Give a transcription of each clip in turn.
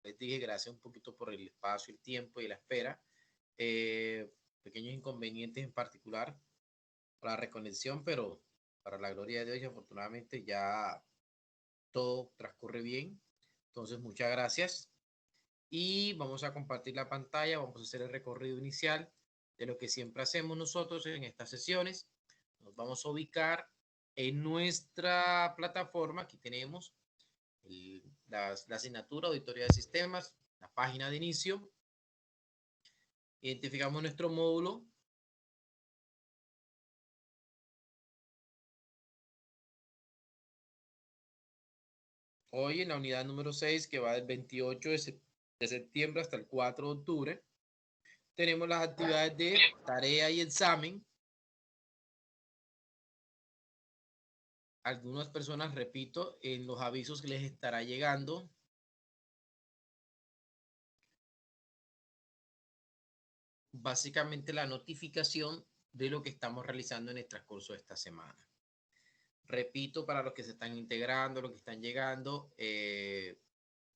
les dije, gracias un poquito por el espacio, el tiempo y la espera. Pequeños inconvenientes en particular para la reconexión, pero para la gloria de Dios y afortunadamente ya todo transcurre bien. Entonces, muchas gracias. Y vamos a compartir la pantalla, vamos a hacer el recorrido inicial de lo que siempre hacemos nosotros en estas sesiones. Nos vamos a ubicar en nuestra plataforma. Aquí tenemos la asignatura Auditoría de Sistemas, la página de inicio. Identificamos nuestro módulo. Hoy en la unidad número 6, que va del 28 de septiembre hasta el 4 de octubre, tenemos las actividades de tarea y examen. Algunas personas, repito, en los avisos que les estará llegando, básicamente la notificación de lo que estamos realizando en el transcurso de esta semana. Repito, para los que se están integrando, los que están llegando,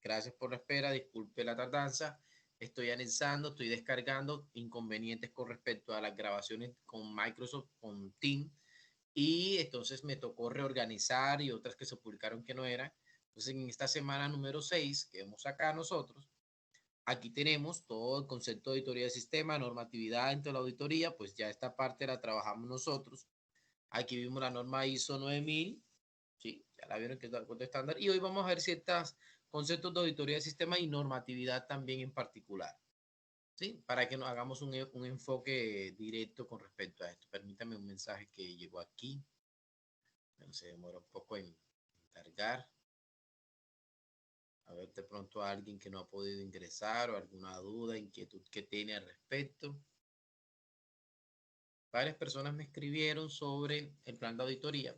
gracias por la espera, disculpe la tardanza. Estoy analizando, estoy descargando inconvenientes con respecto a las grabaciones con Microsoft, con Teams, y entonces me tocó reorganizar y otras que se publicaron que no eran. Entonces, en esta semana número 6 que vemos acá nosotros, aquí tenemos todo el concepto de auditoría de sistema, normatividad dentro de la auditoría, pues ya esta parte la trabajamos nosotros. Aquí vimos la norma ISO 9000, ¿sí? Ya la vieron que es el código estándar. Y hoy vamos a ver ciertos conceptos de auditoría de sistema y normatividad también en particular, ¿sí? Para que nos hagamos un enfoque directo con respecto a esto. Permítame un mensaje que llegó aquí. Bueno, se demora un poco en cargar. A ver de pronto a alguien que no ha podido ingresar o alguna duda, inquietud que tiene al respecto. Varias personas me escribieron sobre el plan de auditoría.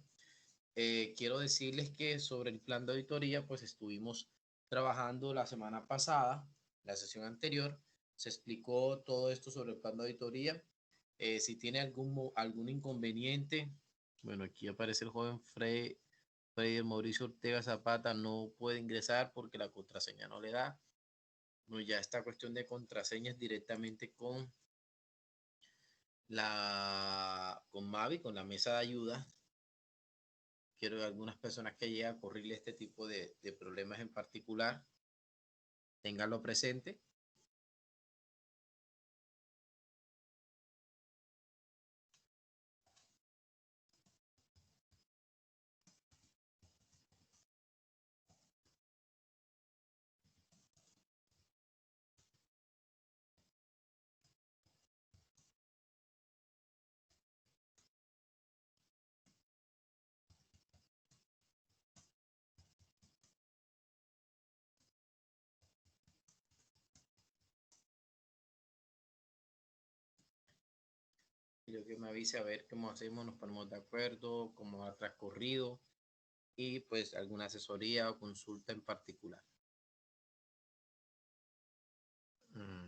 Quiero decirles que sobre el plan de auditoría, pues estuvimos trabajando la semana pasada, la sesión anterior, se explicó todo esto sobre el plan de auditoría. Si tiene algún inconveniente, bueno, aquí aparece el joven Freddy Mauricio Ortega Zapata, no puede ingresar porque la contraseña no le da. Bueno, ya esta cuestión de contraseñas directamente con Mavi, con la mesa de ayuda. Quiero que algunas personas que llegan a ocurrirle este tipo de problemas en particular tenganlo presente. Quiero que me avise a ver cómo hacemos, nos ponemos de acuerdo, cómo ha transcurrido y pues alguna asesoría o consulta en particular.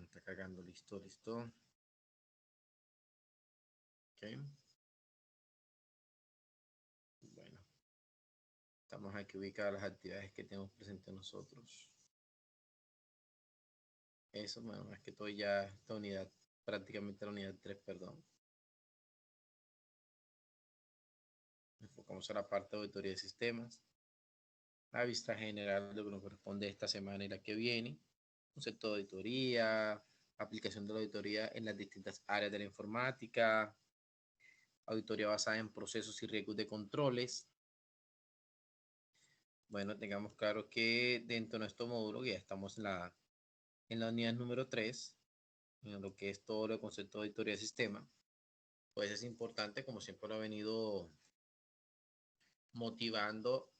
Está cargando, listo, listo. Ok. Bueno, estamos aquí ubicadas las actividades que tenemos presentes nosotros. Eso, bueno, es que estoy ya esta unidad, prácticamente la unidad 3, perdón. Enfocamos a la parte de auditoría de sistemas. La vista general de lo que nos corresponde esta semana y la que viene. Concepto de auditoría, aplicación de la auditoría en las distintas áreas de la informática, auditoría basada en procesos y riesgos de controles. Bueno, tengamos claro que dentro de nuestro módulo, ya estamos en la unidad número 3, en lo que es todo el concepto de auditoría de sistema, pues es importante, como siempre lo he venido motivando,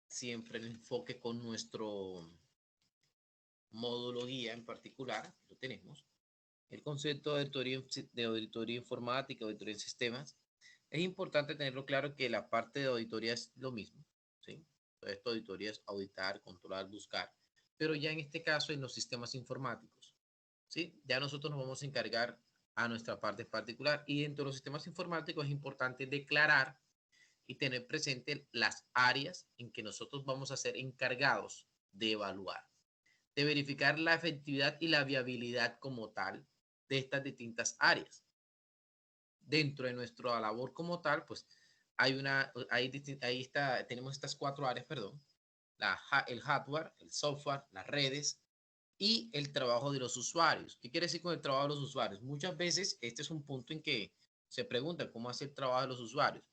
siempre el enfoque con nuestro módulo guía en particular, lo tenemos, el concepto de auditoría informática, auditoría en sistemas. Es importante tenerlo claro que la parte de auditoría es lo mismo, ¿sí? Entonces, esto auditoría es auditar, controlar, buscar, pero ya en este caso en los sistemas informáticos, ¿sí? Ya nosotros nos vamos a encargar a nuestra parte particular y dentro de los sistemas informáticos es importante declarar y tener presente las áreas en que nosotros vamos a ser encargados de evaluar. de verificar la efectividad y la viabilidad como tal de estas distintas áreas. Dentro de nuestra labor como tal, pues ahí está, tenemos estas 4 áreas, perdón, el hardware, el software, las redes y el trabajo de los usuarios. ¿Qué quiere decir con el trabajo de los usuarios? Muchas veces este es un punto en que se pregunta cómo hacer el trabajo de los usuarios.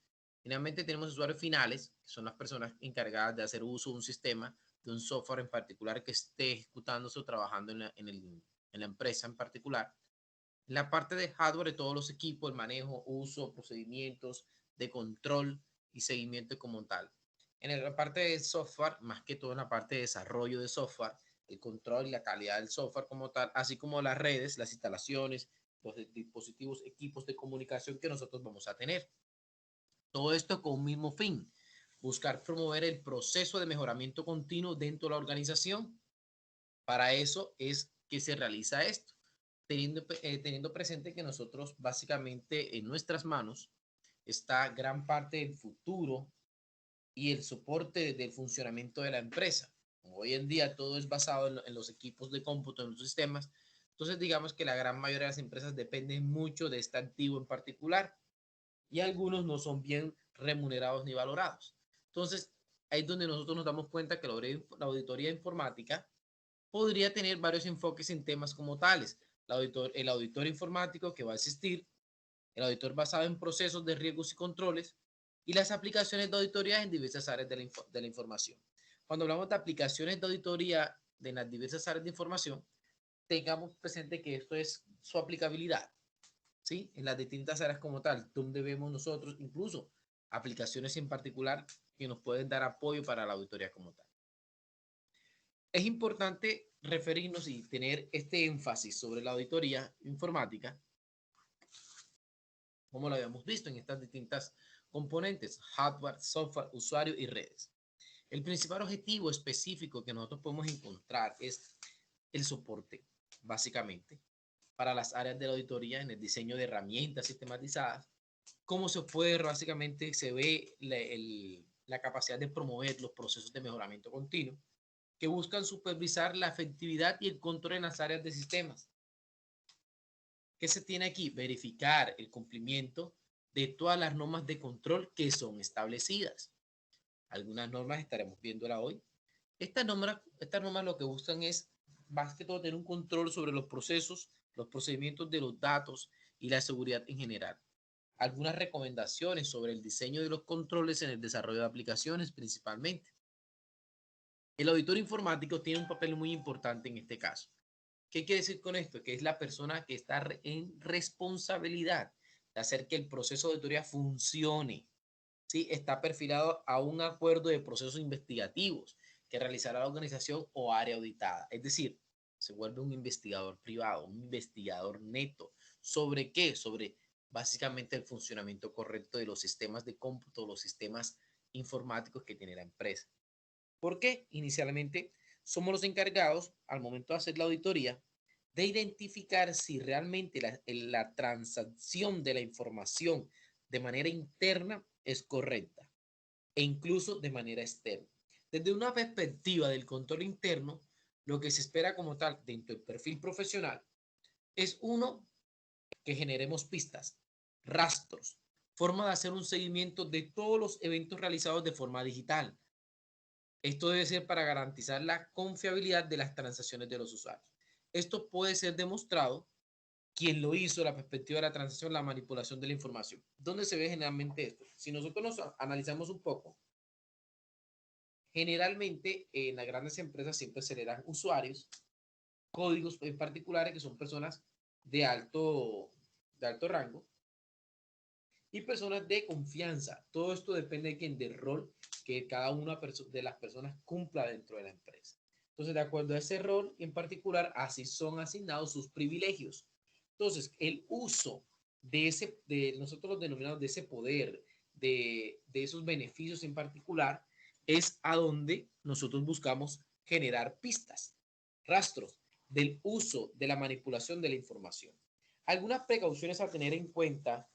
Finalmente tenemos usuarios finales, que son las personas encargadas de hacer uso de un sistema, de un software en particular que esté ejecutándose o trabajando en la empresa en particular. La parte de hardware de todos los equipos, el manejo, uso, procedimientos de control y seguimiento como tal. En la parte de software, más que todo en la parte de desarrollo de software, el control y la calidad del software como tal, así como las redes, las instalaciones, los dispositivos, equipos de comunicación que nosotros vamos a tener. Todo esto con un mismo fin, buscar promover el proceso de mejoramiento continuo dentro de la organización. Para eso es que se realiza esto, teniendo presente que nosotros básicamente en nuestras manos está gran parte del futuro y el soporte del funcionamiento de la empresa. Hoy en día todo es basado en los equipos de cómputo, en los sistemas. Entonces digamos que la gran mayoría de las empresas dependen mucho de este activo en particular y algunos no son bien remunerados ni valorados. Entonces ahí es donde nosotros nos damos cuenta que la auditoría informática podría tener varios enfoques en temas como tales. El auditor informático que va a existir, el auditor basado en procesos de riesgos y controles y las aplicaciones de auditoría en diversas áreas de la información. Cuando hablamos de aplicaciones de auditoría de las diversas áreas de información, tengamos presente que esto es su aplicabilidad, ¿sí? En las distintas áreas como tal, donde vemos nosotros incluso aplicaciones en particular que nos pueden dar apoyo para la auditoría como tal. Es importante referirnos y tener este énfasis sobre la auditoría informática, como lo habíamos visto en estas distintas componentes, hardware, software, usuario y redes. El principal objetivo específico que nosotros podemos encontrar es el soporte, básicamente, para las áreas de la auditoría en el diseño de herramientas sistematizadas, cómo se puede, básicamente, se ve la capacidad de promover los procesos de mejoramiento continuo, que buscan supervisar la efectividad y el control en las áreas de sistemas. ¿Qué se tiene aquí? Verificar el cumplimiento de todas las normas de control que son establecidas. Algunas normas estaremos viéndolas hoy. Estas normas lo que buscan es, más que todo, tener un control sobre los procesos, los procedimientos de los datos y la seguridad en general. Algunas recomendaciones sobre el diseño de los controles en el desarrollo de aplicaciones principalmente. El auditor informático tiene un papel muy importante en este caso. ¿Qué quiere decir con esto? Que es la persona que está en responsabilidad de hacer que el proceso de auditoría funcione. ¿Sí? Está perfilado a un acuerdo de procesos investigativos que realizará la organización o área auditada. Es decir, se vuelve un investigador privado, un investigador neto. ¿Sobre qué? Sobre básicamente el funcionamiento correcto de los sistemas de cómputo, los sistemas informáticos que tiene la empresa. ¿Por qué? Inicialmente somos los encargados, al momento de hacer la auditoría, de identificar si realmente la transacción de la información de manera interna es correcta e incluso de manera externa. Desde una perspectiva del control interno, lo que se espera como tal dentro del perfil profesional es uno, que generemos pistas, rastros, forma de hacer un seguimiento de todos los eventos realizados de forma digital. Esto debe ser para garantizar la confiabilidad de las transacciones de los usuarios. Esto puede ser demostrado quién lo hizo, la perspectiva de la transacción, la manipulación de la información. ¿Dónde se ve generalmente esto? Si nosotros nos analizamos un poco, generalmente en las grandes empresas siempre se le dan usuarios, códigos en particulares que son personas de alto rango y personas de confianza. Todo esto depende de quién, del rol que cada una de las personas cumpla dentro de la empresa. Entonces, de acuerdo a ese rol en particular, así son asignados sus privilegios. Entonces, el uso de nosotros los denominamos de ese poder, de esos beneficios en particular, es a donde nosotros buscamos generar pistas, rastros del uso, de la manipulación de la información. Algunas precauciones a tener en cuenta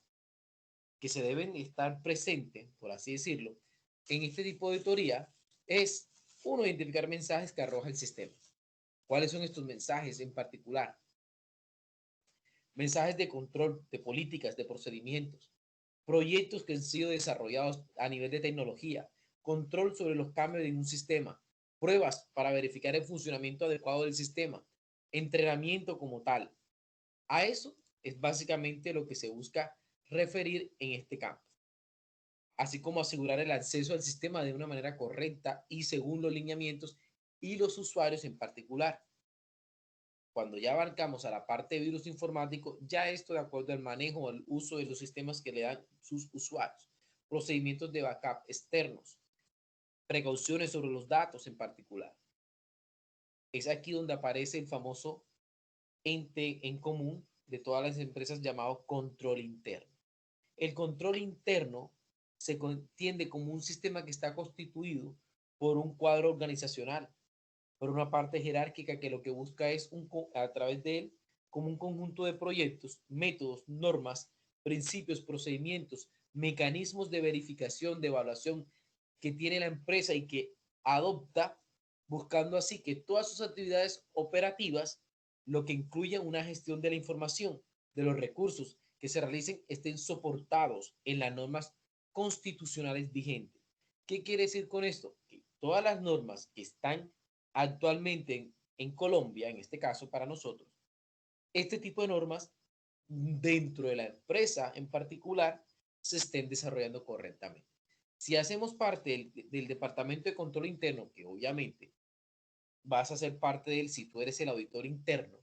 que se deben estar presentes, por así decirlo, en este tipo de auditoría es, uno, identificar mensajes que arroja el sistema. ¿Cuáles son estos mensajes en particular? Mensajes de control, de políticas, de procedimientos, proyectos que han sido desarrollados a nivel de tecnología, control sobre los cambios en un sistema, pruebas para verificar el funcionamiento adecuado del sistema, entrenamiento como tal. A eso es básicamente lo que se busca referir en este campo, así como asegurar el acceso al sistema de una manera correcta y según los lineamientos y los usuarios en particular. Cuando ya abarcamos a la parte de virus informático, ya esto de acuerdo al manejo o al uso de los sistemas que le dan sus usuarios, procedimientos de backup externos, precauciones sobre los datos en particular. Es aquí donde aparece el famoso ente en común de todas las empresas llamado control interno. El control interno se entiende como un sistema que está constituido por un cuadro organizacional, por una parte jerárquica que lo que busca es a través de él como un conjunto de proyectos, métodos, normas, principios, procedimientos, mecanismos de verificación, de evaluación que tiene la empresa y que adopta, buscando así que todas sus actividades operativas, lo que incluye una gestión de la información, de los recursos que se realicen, estén soportados en las normas constitucionales vigentes. ¿Qué quiere decir con esto? Que todas las normas que están actualmente en Colombia, en este caso para nosotros, este tipo de normas dentro de la empresa en particular se estén desarrollando correctamente. Si hacemos parte del Departamento de Control Interno, que obviamente vas a ser parte de él si tú eres el auditor interno,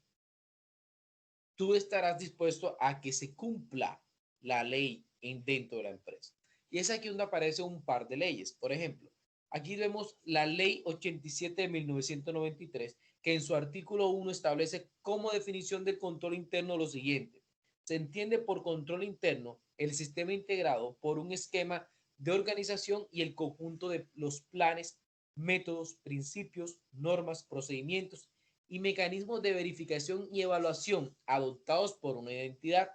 tú estarás dispuesto a que se cumpla la ley dentro de la empresa. Y es aquí donde aparece un par de leyes. Por ejemplo, aquí vemos la ley 87 de 1993, que en su artículo 1 establece como definición del control interno lo siguiente. Se entiende por control interno el sistema integrado por un esquema de organización y el conjunto de los planes, métodos, principios, normas, procedimientos y mecanismos de verificación y evaluación adoptados por una entidad.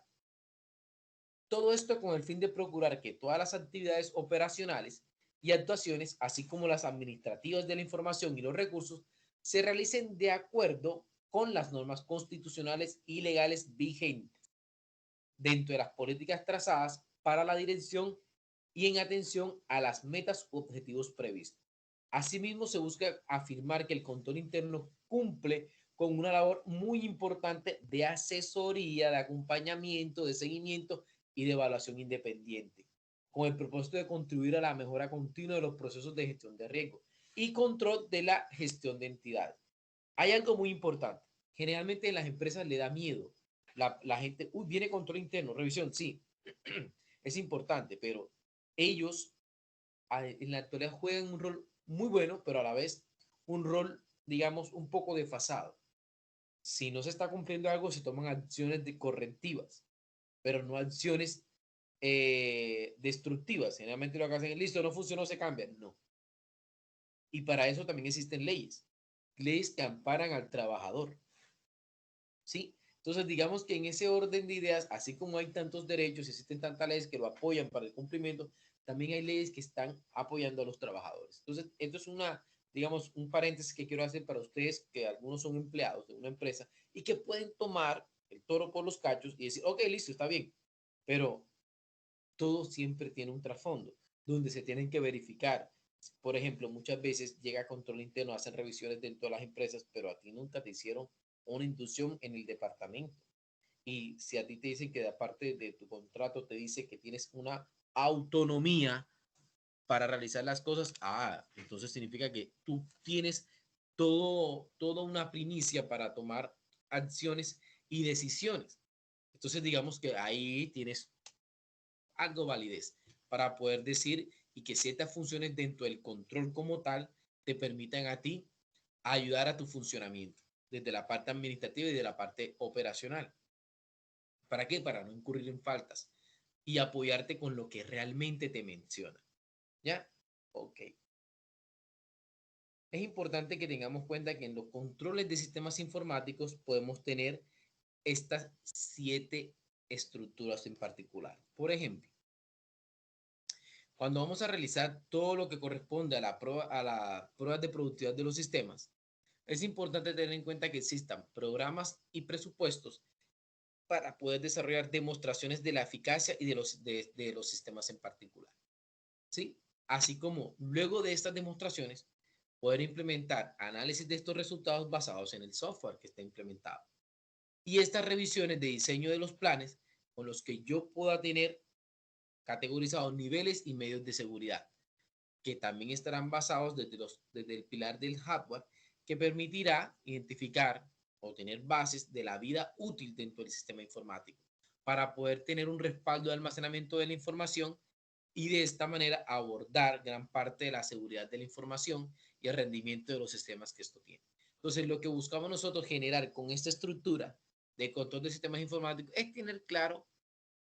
Todo esto con el fin de procurar que todas las actividades operacionales y actuaciones, así como las administrativas de la información y los recursos, se realicen de acuerdo con las normas constitucionales y legales vigentes, dentro de las políticas trazadas para la dirección y en atención a las metas u objetivos previstos. Asimismo, se busca afirmar que el control interno cumple con una labor muy importante de asesoría, de acompañamiento, de seguimiento y de evaluación independiente, con el propósito de contribuir a la mejora continua de los procesos de gestión de riesgo y control de la gestión de entidades. Hay algo muy importante. Generalmente en las empresas le da miedo. La gente, uy, viene control interno, revisión, sí, es importante, pero ellos en la actualidad juegan un rol muy bueno, pero a la vez un rol, digamos, un poco desfasado. Si no se está cumpliendo algo, se toman acciones de correctivas, pero no acciones destructivas. Generalmente lo que hacen es, listo, no funcionó, se cambia. No. Y para eso también existen leyes. Leyes que amparan al trabajador. ¿Sí? Entonces, digamos que en ese orden de ideas, así como hay tantos derechos, existen tantas leyes que lo apoyan para el cumplimiento, también hay leyes que están apoyando a los trabajadores. Entonces, esto es una, digamos, un paréntesis que quiero hacer para ustedes, que algunos son empleados de una empresa y que pueden tomar el toro por los cachos y decir, ok, listo, está bien, pero todo siempre tiene un trasfondo donde se tienen que verificar. Por ejemplo, muchas veces llega control interno, hacen revisiones dentro de las empresas, pero a ti nunca te hicieron una inducción en el departamento. Y si a ti te dicen que de parte de tu contrato te dice que tienes una autonomía para realizar las cosas, entonces significa que tú tienes toda una primicia para tomar acciones y decisiones. Entonces digamos que ahí tienes algo validez para poder decir y que ciertas funciones dentro del control como tal te permitan a ti ayudar a tu funcionamiento desde la parte administrativa y de la parte operacional. ¿Para qué? Para no incurrir en faltas y apoyarte con lo que realmente te menciona. ¿Ya? Ok. Es importante que tengamos cuenta que en los controles de sistemas informáticos podemos tener estas 7 estructuras en particular. Por ejemplo, cuando vamos a realizar todo lo que corresponde a la prueba de productividad de los sistemas, Es importante tener en cuenta que existan programas y presupuestos para poder desarrollar demostraciones de la eficacia y de los sistemas en particular, ¿sí? Así como luego de estas demostraciones, poder implementar análisis de estos resultados basados en el software que está implementado. Y estas revisiones de diseño de los planes con los que yo pueda tener categorizados niveles y medios de seguridad, que también estarán basados desde el pilar del hardware, que permitirá identificar o tener bases de la vida útil dentro del sistema informático, para poder tener un respaldo de almacenamiento de la información y de esta manera abordar gran parte de la seguridad de la información y el rendimiento de los sistemas que esto tiene. Entonces, lo que buscamos nosotros generar con esta estructura de control de sistemas informáticos es tener claro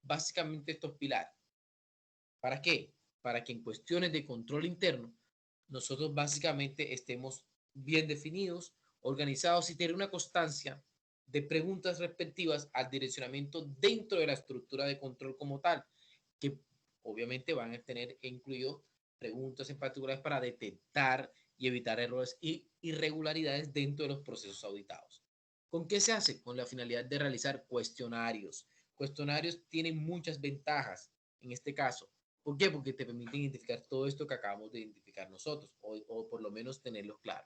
básicamente estos pilares. ¿Para qué? Para que en cuestiones de control interno nosotros básicamente estemos bien definidos, organizados y tener una constancia de preguntas respectivas al direccionamiento dentro de la estructura de control como tal, que obviamente van a tener incluido preguntas en particular para detectar y evitar errores y irregularidades dentro de los procesos auditados. ¿Con qué se hace? Con la finalidad de realizar cuestionarios. Cuestionarios tienen muchas ventajas en este caso. ¿Por qué? Porque te permiten identificar todo esto que acabamos de identificar nosotros, o por lo menos tenerlo claro.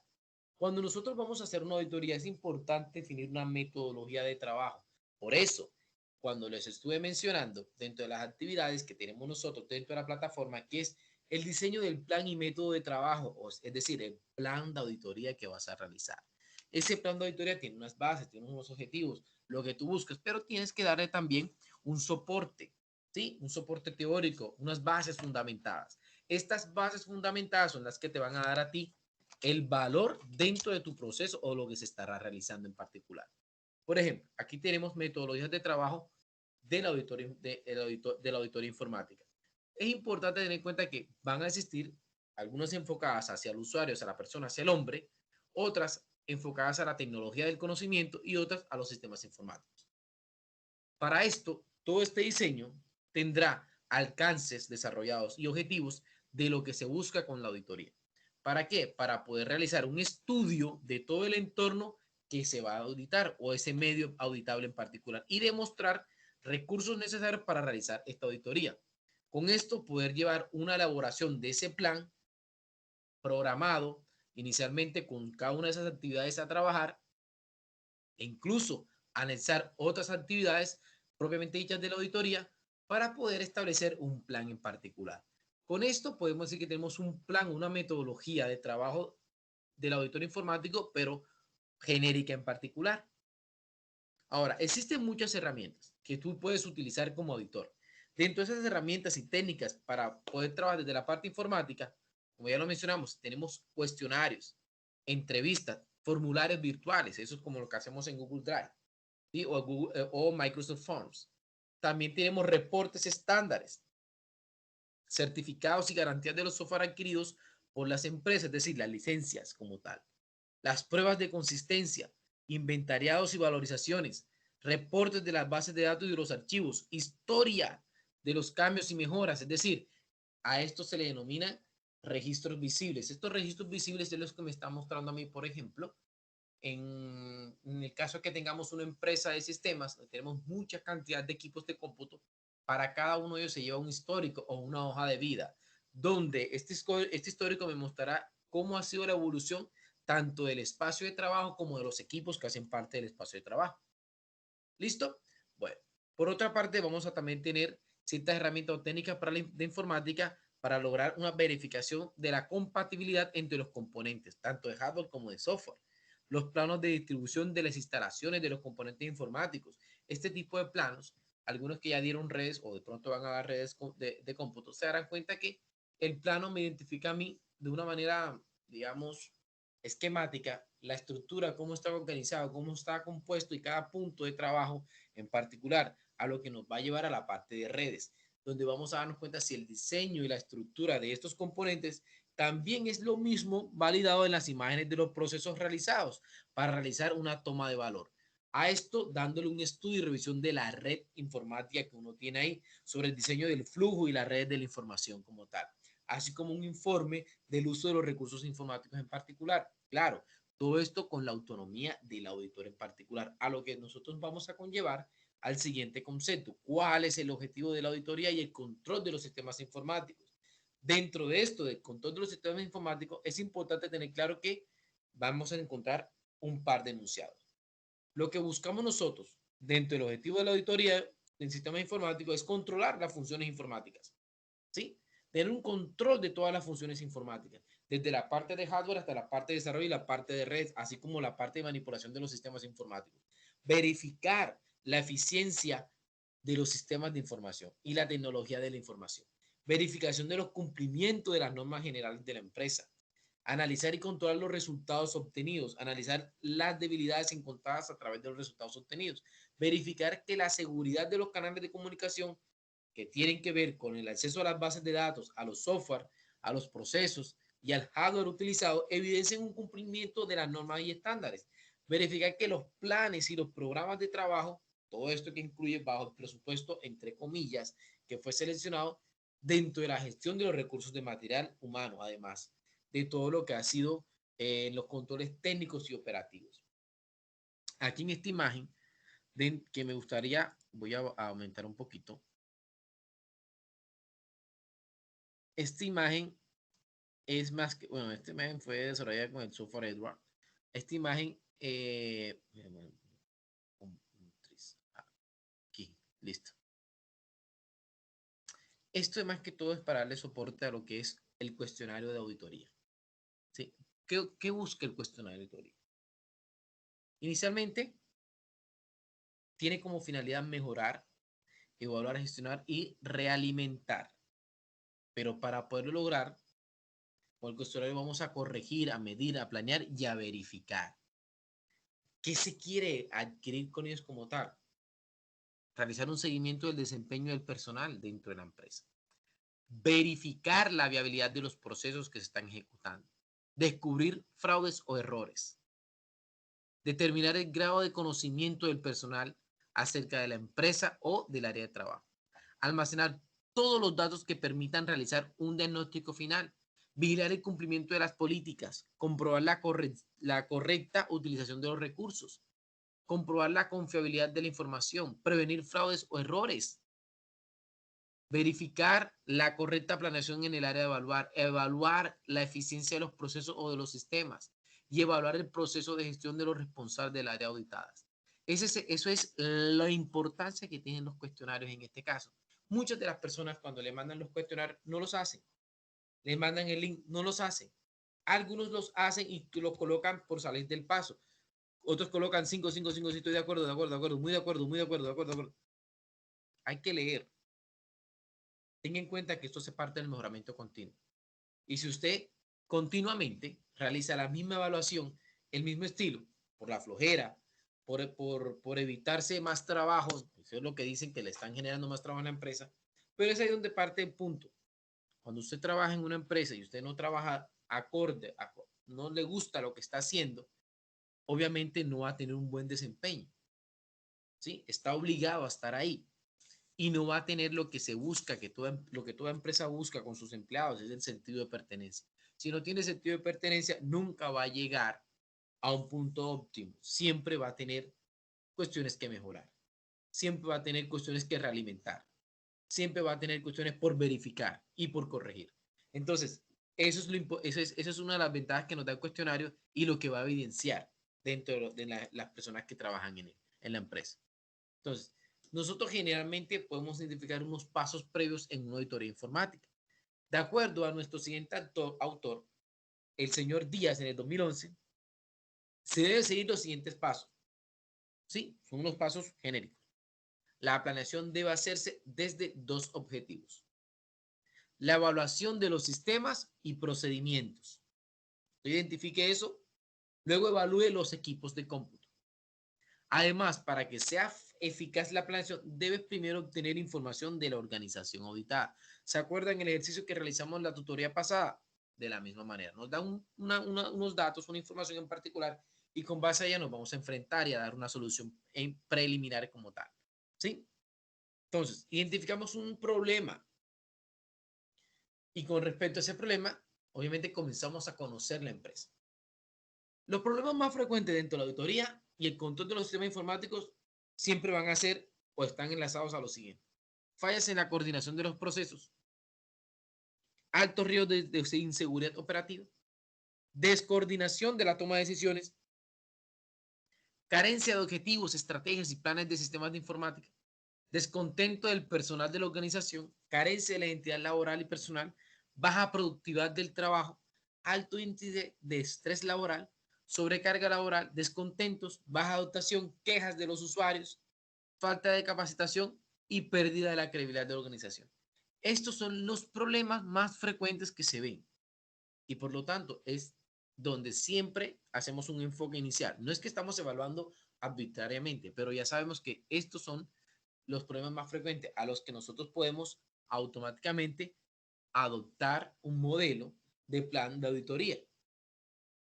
Cuando nosotros vamos a hacer una auditoría, es importante definir una metodología de trabajo. Por eso, cuando les estuve mencionando dentro de las actividades que tenemos nosotros dentro de la plataforma, que es el diseño del plan y método de trabajo, es decir, el plan de auditoría que vas a realizar. Ese plan de auditoría tiene unas bases, tiene unos objetivos, lo que tú buscas, pero tienes que darle también un soporte, ¿sí? Un soporte teórico, unas bases fundamentadas. Estas bases fundamentadas son las que te van a dar a ti el valor dentro de tu proceso o lo que se estará realizando en particular. Por ejemplo, aquí tenemos metodologías de trabajo de la auditoría informática. Es importante tener en cuenta que van a existir algunas enfocadas hacia el usuario, hacia la persona, hacia el hombre, otras enfocadas a la tecnología del conocimiento y otras a los sistemas informáticos. Para esto, todo este diseño tendrá alcances desarrollados y objetivos de lo que se busca con la auditoría. ¿Para qué? Para poder realizar un estudio de todo el entorno que se va a auditar o ese medio auditable en particular y demostrar recursos necesarios para realizar esta auditoría. Con esto poder llevar una elaboración de ese plan programado inicialmente con cada una de esas actividades a trabajar e incluso anexar otras actividades propiamente dichas de la auditoría para poder establecer un plan en particular. Con esto podemos decir que tenemos un plan, una metodología de trabajo del auditor informático, pero genérica en particular. Ahora, existen muchas herramientas que tú puedes utilizar como auditor. Dentro de esas herramientas y técnicas para poder trabajar desde la parte informática, como ya lo mencionamos, tenemos cuestionarios, entrevistas, formularios virtuales, eso es como lo que hacemos en Google Drive, ¿sí? O Microsoft Forms. También tenemos reportes estándares, certificados y garantías de los software adquiridos por las empresas, es decir, las licencias como tal. Las pruebas de consistencia, inventariados y valorizaciones, reportes de las bases de datos y de los archivos, historia de los cambios y mejoras, es decir, a esto se le denomina registros visibles. Estos registros visibles es los que me está mostrando a mí, por ejemplo, en el caso de que tengamos una empresa de sistemas, tenemos mucha cantidad de equipos de cómputo, para cada uno de ellos se lleva un histórico o una hoja de vida, donde este histórico me mostrará cómo ha sido la evolución tanto del espacio de trabajo como de los equipos que hacen parte del espacio de trabajo. ¿Listo? Bueno, por otra parte, vamos a también tener ciertas herramientas técnicas de informática para lograr una verificación de la compatibilidad entre los componentes, tanto de hardware como de software. Los planos de distribución de las instalaciones de los componentes informáticos. Este tipo de planos, algunos que ya dieron redes o de pronto van a dar redes de cómputo, se darán cuenta que el plano me identifica a mí de una manera, digamos, esquemática, la estructura, cómo está organizado, cómo está compuesto y cada punto de trabajo en particular, a lo que nos va a llevar a la parte de redes, donde vamos a darnos cuenta si el diseño y la estructura de estos componentes también es lo mismo validado en las imágenes de los procesos realizados para realizar una toma de valor. A esto dándole un estudio y revisión de la red informática que uno tiene ahí sobre el diseño del flujo y la red de la información como tal, así como un informe del uso de los recursos informáticos en particular. Claro, Todo esto con la autonomía del auditor en particular, a lo que nosotros vamos a conllevar al siguiente concepto. ¿Cuál es el objetivo de la auditoría y el control de los sistemas informáticos? Dentro de esto, del control de los sistemas informáticos, es importante tener claro que vamos a encontrar un par de enunciados. Lo que buscamos nosotros dentro del objetivo de la auditoría del sistema informático es controlar las funciones informáticas, ¿sí? Tener un control de todas las funciones informáticas, desde la parte de hardware hasta la parte de desarrollo y la parte de red, así como la parte de manipulación de los sistemas informáticos. Verificar la eficiencia de los sistemas de información y la tecnología de la información. Verificación de los cumplimientos de las normas generales de la empresa. Analizar y controlar los resultados obtenidos, analizar las debilidades encontradas a través de los resultados obtenidos, verificar que la seguridad de los canales de comunicación que tienen que ver con el acceso a las bases de datos, a los software, a los procesos y al hardware utilizado evidencian un cumplimiento de las normas y estándares. Verificar que los planes y los programas de trabajo, todo esto que incluye bajo el presupuesto, entre comillas, que fue seleccionado dentro de la gestión de los recursos de material humano, además de todo lo que ha sido los controles técnicos y operativos. Aquí en esta imagen, que me gustaría, voy a aumentar un poquito. Esta imagen es más que, bueno, esta imagen fue desarrollada con el software Edward. Esta imagen, aquí, listo. Esto es más que todo es para darle soporte a lo que es el cuestionario de auditoría. ¿Sí? ¿Qué busca el cuestionario de auditoría? Inicialmente, tiene como finalidad mejorar, evaluar, gestionar y realimentar. Pero para poderlo lograr, con el cuestionario vamos a corregir, a medir, a planear y a verificar. ¿Qué se quiere adquirir con ellos como tal? Realizar un seguimiento del desempeño del personal dentro de la empresa. Verificar la viabilidad de los procesos que se están ejecutando. Descubrir fraudes o errores. Determinar el grado de conocimiento del personal acerca de la empresa o del área de trabajo. Almacenar todos los datos que permitan realizar un diagnóstico final. Vigilar el cumplimiento de las políticas. Comprobar la correcta utilización de los recursos. Comprobar la confiabilidad de la información. Prevenir fraudes o errores. Verificar la correcta planeación en el área de evaluar la eficiencia de los procesos o de los sistemas y evaluar el proceso de gestión de los responsables del área auditadas. Eso es la importancia que tienen los cuestionarios en este caso. Muchas de las personas cuando le mandan los cuestionarios no los hacen. Le mandan el link, no los hacen. Algunos los hacen y los colocan por salir del paso. Otros colocan 5, 5, 5, sí, estoy de acuerdo, de acuerdo, de acuerdo, muy de acuerdo, muy de acuerdo, de acuerdo, de acuerdo. Hay que leer. Tenga en cuenta que esto hace parte del mejoramiento continuo. Y si usted continuamente realiza la misma evaluación, el mismo estilo, por la flojera, por evitarse más trabajo, eso es lo que dicen que le están generando más trabajo en la empresa, pero es ahí donde parte el punto. Cuando usted trabaja en una empresa y usted no trabaja acorde, no le gusta lo que está haciendo, obviamente no va a tener un buen desempeño. ¿Sí? Está obligado a estar ahí y no va a tener lo que se busca, lo que toda empresa busca con sus empleados, es el sentido de pertenencia. Si no tiene sentido de pertenencia, nunca va a llegar a un punto óptimo. Siempre va a tener cuestiones que mejorar. Siempre va a tener cuestiones que realimentar. Siempre va a tener cuestiones por verificar y por corregir. Entonces, eso es una de las ventajas que nos da el cuestionario y lo que va a evidenciar dentro de las personas que trabajan en la empresa. Entonces, nosotros generalmente podemos identificar unos pasos previos en una auditoría informática. De acuerdo a nuestro siguiente autor, el señor Díaz, en el 2011, se debe seguir los siguientes pasos. Sí, son unos pasos genéricos. La planeación debe hacerse desde dos objetivos. La evaluación de los sistemas y procedimientos. Identifique eso, luego evalúe los equipos de cómputo. Además, para que sea eficaz la planeación, debes primero obtener información de la organización auditada. ¿Se acuerdan el ejercicio que realizamos en la tutoría pasada? De la misma manera, nos dan unos datos, una información en particular y con base a ella nos vamos a enfrentar y a dar una solución preliminar como tal. ¿Sí? Entonces, identificamos un problema y con respecto a ese problema, obviamente comenzamos a conocer la empresa. Los problemas más frecuentes dentro de la auditoría y el control de los sistemas informáticos siempre van a ser o están enlazados a lo siguiente. Fallas en la coordinación de los procesos, altos riesgos de inseguridad operativa, descoordinación de la toma de decisiones, carencia de objetivos, estrategias y planes de sistemas de informática, descontento del personal de la organización, carencia de la identidad laboral y personal, baja productividad del trabajo, alto índice de estrés laboral, sobrecarga laboral, descontentos, baja dotación, quejas de los usuarios, falta de capacitación y pérdida de la credibilidad de la organización. Estos son los problemas más frecuentes que se ven y por lo tanto es donde siempre hacemos un enfoque inicial. No es que estamos evaluando arbitrariamente, pero ya sabemos que estos son los problemas más frecuentes a los que nosotros podemos automáticamente adoptar un modelo de plan de auditoría.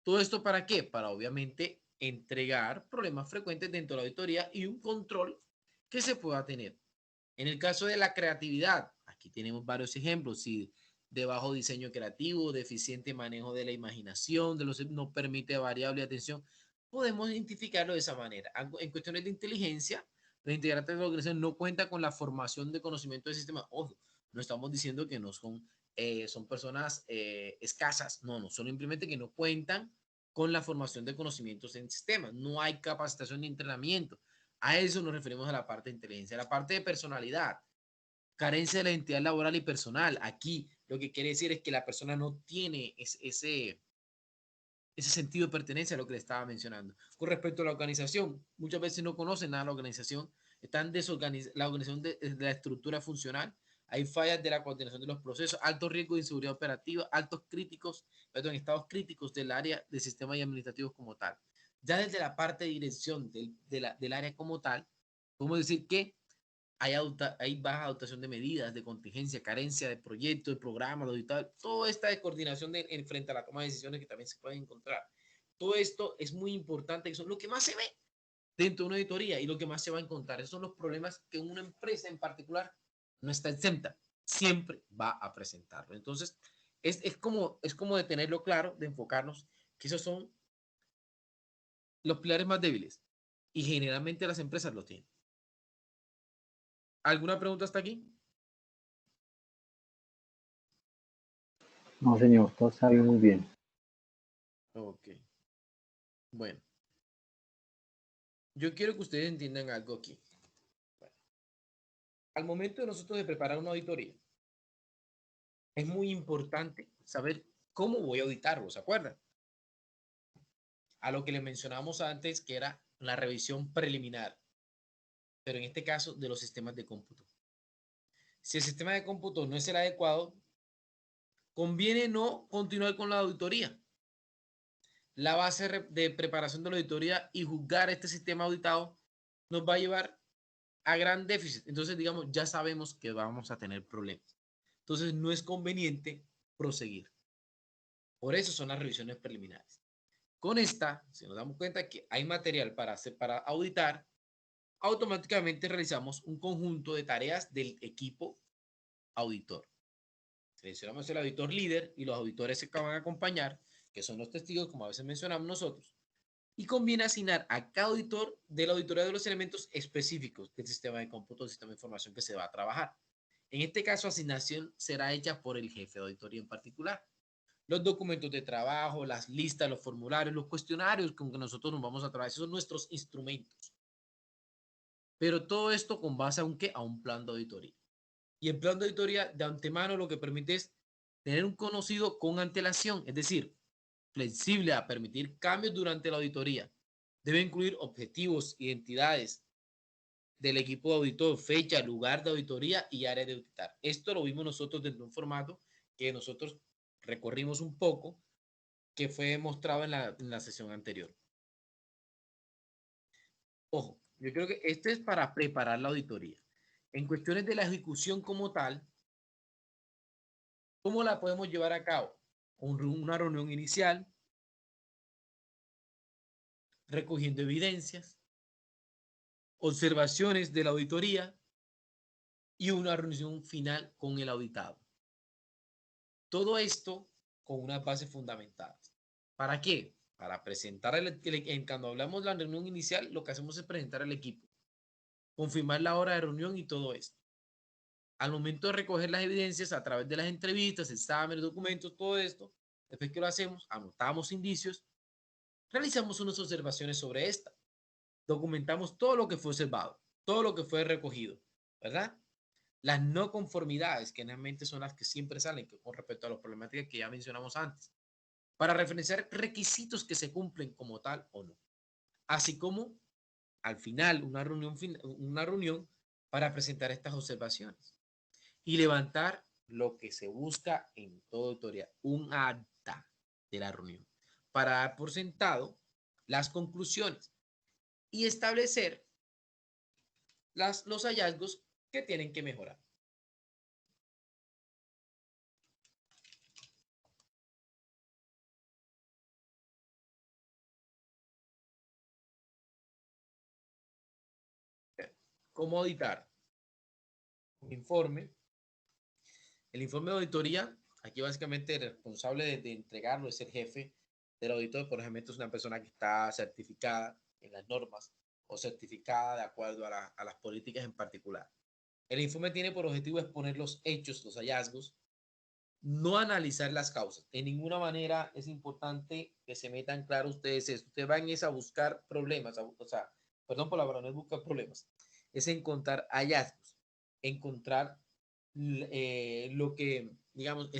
¿Todo esto para qué? Para obviamente entregar problemas frecuentes dentro de la auditoría y un control que se pueda tener. En el caso de la creatividad, aquí tenemos varios ejemplos, si de bajo diseño creativo, deficiente manejo de la imaginación, de los no permite variable de atención, podemos identificarlo de esa manera. En cuestiones de inteligencia, los integrantes de la organización no cuentan con la formación de conocimiento del sistema. Ojo, no estamos diciendo que no son, son personas escasas, no, no, son simplemente que no cuentan con la formación de conocimientos en sistemas. No hay capacitación ni entrenamiento. A eso nos referimos a la parte de inteligencia. La parte de personalidad, carencia de la identidad laboral y personal. Aquí lo que quiere decir es que la persona no tiene ese sentido de pertenencia a lo que le estaba mencionando. Con respecto a la organización, muchas veces no conocen nada de la organización, están desorganizados, la organización de la estructura funcional, hay fallas de la coordinación de los procesos, alto riesgo de inseguridad operativa, altos críticos, perdón, estados críticos del área de sistemas y administrativos como tal. Ya desde la parte de dirección del área como tal, podemos decir que hay baja dotación de medidas, de contingencia, carencia de proyectos, de programas, de auditores, toda esta descoordinación en frente a la toma de decisiones que también se pueden encontrar. Todo esto es muy importante, eso es lo que más se ve dentro de una auditoría y lo que más se va a encontrar. Esos son los problemas que una empresa en particular no está exenta, siempre va a presentarlo. Entonces, es como de tenerlo claro, de enfocarnos, que esos son los pilares más débiles y generalmente las empresas lo tienen. ¿Alguna pregunta hasta aquí? No, señor, todo está bien, muy bien. Ok. Bueno, yo quiero que ustedes entiendan algo aquí. Bueno, al momento de nosotros de preparar una auditoría, es muy importante saber cómo voy a auditarlo, ¿se acuerdan? A lo que les mencionamos antes, que era la revisión preliminar, pero en este caso de los sistemas de cómputo. Si el sistema de cómputo no es el adecuado, conviene no continuar con la auditoría. La base de preparación de la auditoría y juzgar este sistema auditado nos va a llevar a gran déficit. Entonces, digamos, ya sabemos que vamos a tener problemas. Entonces, no es conveniente proseguir. Por eso son las revisiones preliminares. Con esta, si nos damos cuenta que hay material para auditar, automáticamente realizamos un conjunto de tareas del equipo auditor. Seleccionamos el auditor líder y los auditores que van a acompañar, que son los testigos, como a veces mencionamos nosotros, y conviene asignar a cada auditor de la auditoría de los elementos específicos del sistema de cómputo, del sistema de información que se va a trabajar. En este caso, asignación será hecha por el jefe de auditoría en particular. Los documentos de trabajo, las listas, los formularios, los cuestionarios con que nosotros nos vamos a trabajar, esos son nuestros instrumentos. Pero todo esto con base a a un plan de auditoría. Y el plan de auditoría de antemano lo que permite es tener un conocido con antelación, es decir, flexible a permitir cambios durante la auditoría. Debe incluir objetivos, identidades del equipo de auditor, fecha, lugar de auditoría y área de auditar. Esto lo vimos nosotros dentro de un formato que nosotros recorrimos un poco, que fue mostrado en la sesión anterior. Ojo, yo creo que este es para preparar la auditoría. En cuestiones de la ejecución como tal, ¿cómo la podemos llevar a cabo? Una reunión inicial, recogiendo evidencias, observaciones de la auditoría y una reunión final con el auditado. Todo esto con unas bases fundamentadas. ¿Para qué? Para presentar cuando hablamos de la reunión inicial, lo que hacemos es presentar al equipo, confirmar la hora de reunión y todo esto. Al momento de recoger las evidencias a través de las entrevistas, exámenes, documentos, todo esto, después que lo hacemos, anotamos indicios, realizamos unas observaciones sobre esta, documentamos todo lo que fue observado, todo lo que fue recogido, ¿verdad? Las no conformidades, que generalmente son las que siempre salen con respecto a las problemáticas que ya mencionamos antes, para referenciar requisitos que se cumplen como tal o no. Así como al final una reunión para presentar estas observaciones y levantar lo que se busca en toda auditoría, un acta de la reunión, para dar por sentado las conclusiones y establecer los hallazgos que tienen que mejorar. ¿Cómo auditar? Un informe. El informe de auditoría, aquí básicamente el responsable de entregarlo es el jefe del auditor. Por ejemplo, es una persona que está certificada en las normas o certificada de acuerdo a las políticas en particular. El informe tiene por objetivo exponer los hechos, los hallazgos, no analizar las causas. De ninguna manera es importante que se metan claro ustedes esto. Ustedes van a buscar problemas, o sea, perdón por la palabra, no es buscar problemas, es encontrar hallazgos, encontrar lo que, digamos,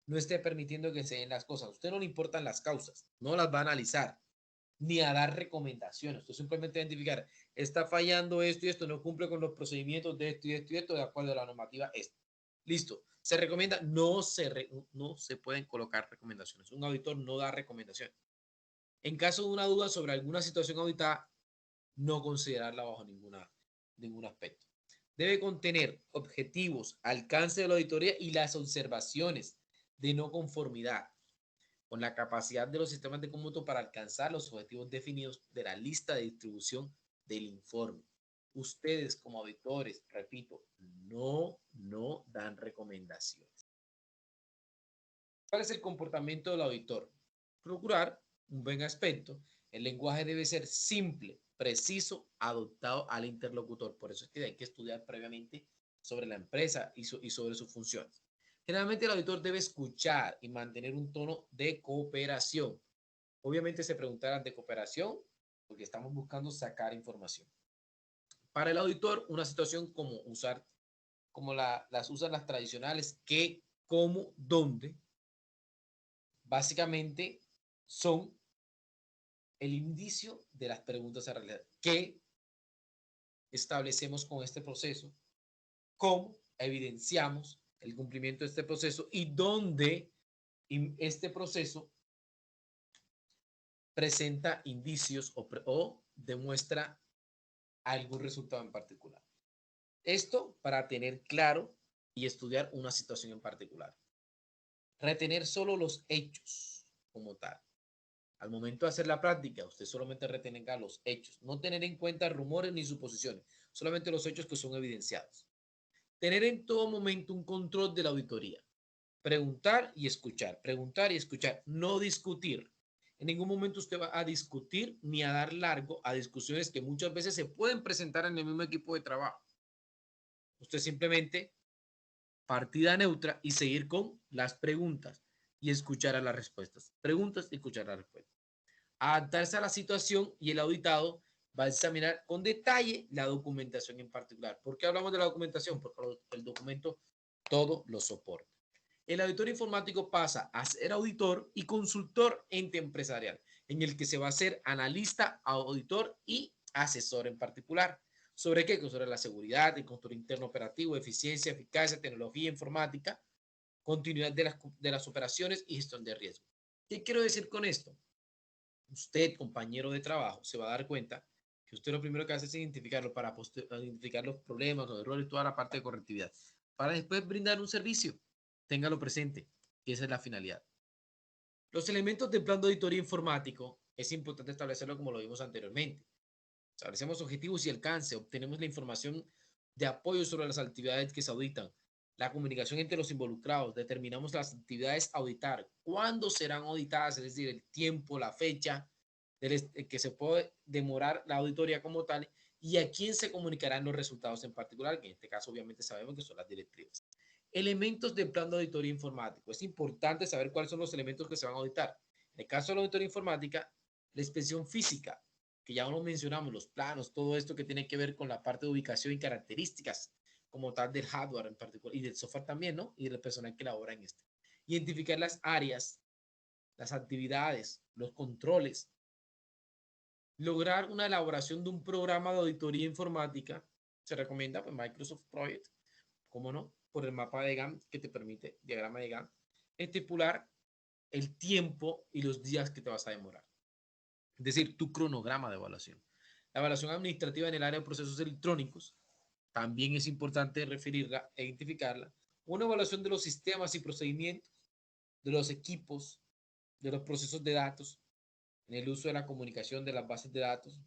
no esté permitiendo que se den las cosas. A usted no le importan las causas, no las va a analizar, ni a dar recomendaciones. Usted simplemente identificar, está fallando esto y esto, no cumple con los procedimientos de esto y esto y esto, de acuerdo a la normativa esta. Listo. Se recomienda, no se pueden colocar recomendaciones. Un auditor no da recomendaciones. En caso de una duda sobre alguna situación auditada, no considerarla bajo ningún aspecto. Debe contener objetivos, alcance de la auditoría y las observaciones de no conformidad con la capacidad de los sistemas de cómputo para alcanzar los objetivos definidos de la lista de distribución del informe. Ustedes como auditores, repito, no dan recomendaciones. ¿Cuál es el comportamiento del auditor? Procurar un buen aspecto. El lenguaje debe ser simple, preciso, adaptado al interlocutor. Por eso es que hay que estudiar previamente sobre la empresa y sobre sus funciones. Generalmente el auditor debe escuchar y mantener un tono de cooperación. Obviamente se preguntarán de cooperación porque estamos buscando sacar información. Para el auditor, una situación como las usan las tradicionales, qué, cómo, dónde, básicamente son el indicio de las preguntas a realizar. ¿Qué establecemos con este proceso? ¿Cómo evidenciamos el cumplimiento de este proceso? ¿Y dónde este proceso presenta indicios o demuestra algún resultado en particular? Esto para tener claro y estudiar una situación en particular. Retener solo los hechos como tal. Al momento de hacer la práctica, usted solamente retenga los hechos, no tener en cuenta rumores ni suposiciones, solamente los hechos que son evidenciados. Tener en todo momento un control de la auditoría. Preguntar y escuchar, no discutir. En ningún momento usted va a discutir ni a dar largo a discusiones que muchas veces se pueden presentar en el mismo equipo de trabajo. Usted simplemente partida neutra y seguir con las preguntas y escuchar a las respuestas. Preguntas y escuchar las respuestas. Adaptarse a la situación y el auditado va a examinar con detalle la documentación en particular. ¿Por qué hablamos de la documentación? Porque el documento todo lo soporta. El auditor informático pasa a ser auditor y consultor ente empresarial, en el que se va a ser analista, auditor y asesor en particular. ¿Sobre qué? Sobre la seguridad, el control interno operativo, eficiencia, eficacia, tecnología informática, continuidad de las operaciones y gestión de riesgo. ¿Qué quiero decir con esto? Usted, compañero de trabajo, se va a dar cuenta que usted lo primero que hace es identificarlo para identificar los problemas, los errores, toda la parte de correctividad, para después brindar un servicio. Téngalo presente, que esa es la finalidad. Los elementos del plan de auditoría informático es importante establecerlo como lo vimos anteriormente. Establecemos objetivos y alcance, obtenemos la información de apoyo sobre las actividades que se auditan, la comunicación entre los involucrados, determinamos las actividades a auditar, cuándo serán auditadas, es decir, el tiempo, la fecha que se puede demorar la auditoría como tal y a quién se comunicarán los resultados en particular, que en este caso obviamente sabemos que son las directivas. Elementos del plan de auditoría informático. Es importante saber cuáles son los elementos que se van a auditar. En el caso de la auditoría informática, la inspección física, que ya lo mencionamos, los planos, todo esto que tiene que ver con la parte de ubicación y características como tal del hardware en particular y del software también, ¿no? Y del personal que labora en este. Identificar las áreas, las actividades, los controles, lograr una elaboración de un programa de auditoría informática, se recomienda pues, Microsoft Project, ¿cómo no? Por el mapa de Gantt que te permite, diagrama de Gantt, estipular el tiempo y los días que te vas a demorar. Es decir, tu cronograma de evaluación. La evaluación administrativa en el área de procesos electrónicos, también es importante referirla e identificarla. Una evaluación de los sistemas y procedimientos, de los equipos, de los procesos de datos, en el uso de la comunicación de las bases de datos.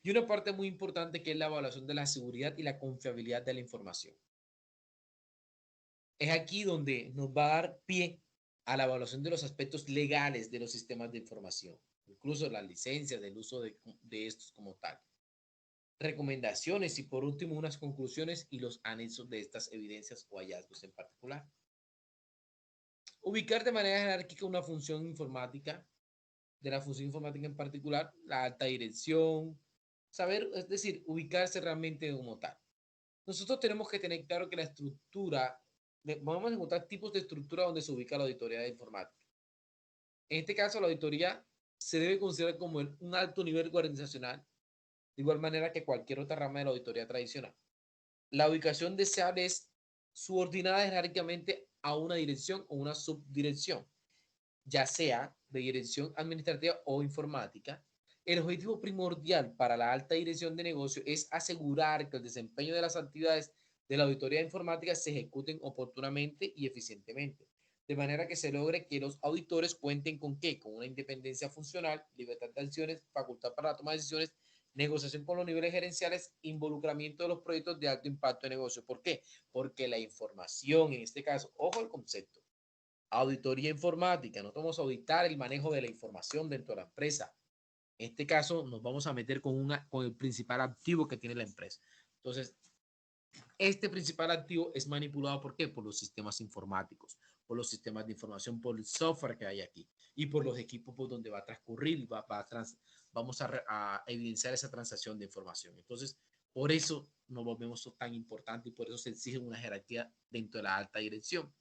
Y una parte muy importante que es la evaluación de la seguridad y la confiabilidad de la información. Es aquí donde nos va a dar pie a la evaluación de los aspectos legales de los sistemas de información, incluso las licencias del uso de estos como tal. Recomendaciones y por último unas conclusiones y los anexos de estas evidencias o hallazgos en particular. Ubicar de manera jerárquica una función informática, de la función informática en particular, la alta dirección, saber, es decir, ubicarse realmente como tal. Nosotros tenemos que tener claro que la estructura, vamos a encontrar tipos de estructura donde se ubica la auditoría de informática. En este caso, la auditoría se debe considerar como un alto nivel organizacional, de igual manera que cualquier otra rama de la auditoría tradicional. La ubicación deseable es subordinada jerárquicamente a una dirección o una subdirección, ya sea de dirección administrativa o informática. El objetivo primordial para la alta dirección de negocio es asegurar que el desempeño de las actividades de la auditoría informática se ejecuten oportunamente y eficientemente, de manera que se logre que los auditores cuenten con qué, con una independencia funcional, libertad de acciones, facultad para la toma de decisiones, negociación con los niveles gerenciales, involucramiento de los proyectos de alto impacto de negocio. ¿Por qué? Porque la información, en este caso, ojo al concepto, auditoría informática, no vamos a auditar el manejo de la información dentro de la empresa. En este caso, nos vamos a meter con el principal activo que tiene la empresa. Entonces, este principal activo es manipulado ¿por qué? Por los sistemas informáticos, por los sistemas de información, por el software que hay aquí y por los equipos por donde va a transcurrir y vamos a evidenciar esa transacción de información. Entonces, por eso nos volvemos tan importante y por eso se exige una jerarquía dentro de la alta dirección.